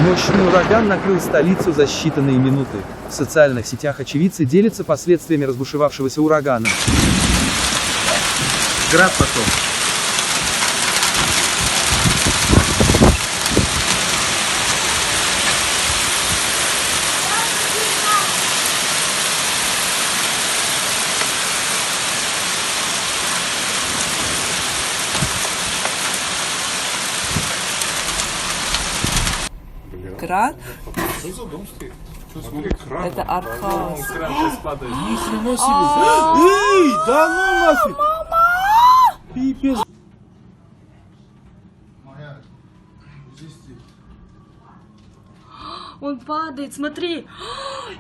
Мощный ураган накрыл столицу за считанные минуты. В социальных сетях очевидцы делятся последствиями разбушевавшегося урагана. Град пошел. Кран? Что за дом стоит? Что, смотри, кран. Это артхаус. Кран сейчас падает. Нихрена себе. Эй, да ну нафиг. Пипец. Он падает, смотри.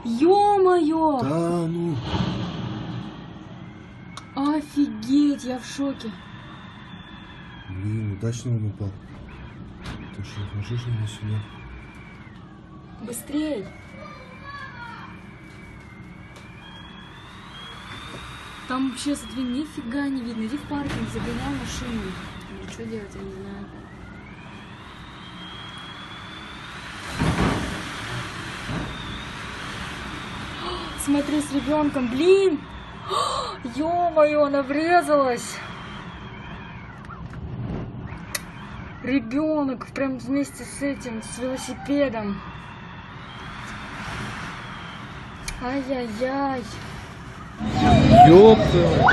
Ё-моё! Да ну. Офигеть, я в шоке. Блин, удачно он упал. Ты что, ложишь его сюда? Быстрей! Там вообще, смотри, нифига не видно. Иди в паркинг, загонял машину. Ну, что делать, я не знаю. Смотри, с ребенком, блин! Ё-моё, она врезалась! Ребенок прям вместе с этим, с велосипедом. Ай-яй-яй. Ёпта.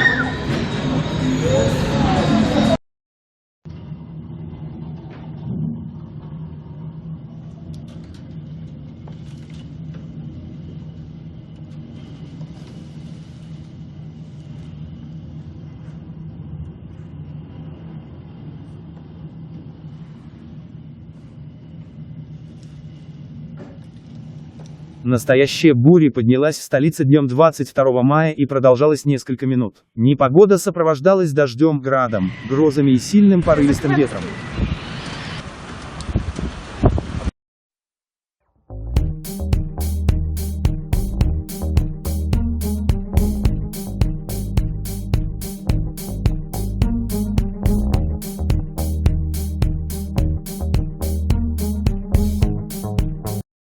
Настоящая буря поднялась в столице днем 22 мая и продолжалась несколько минут. Непогода сопровождалась дождем, градом, грозами и сильным порывистым ветром.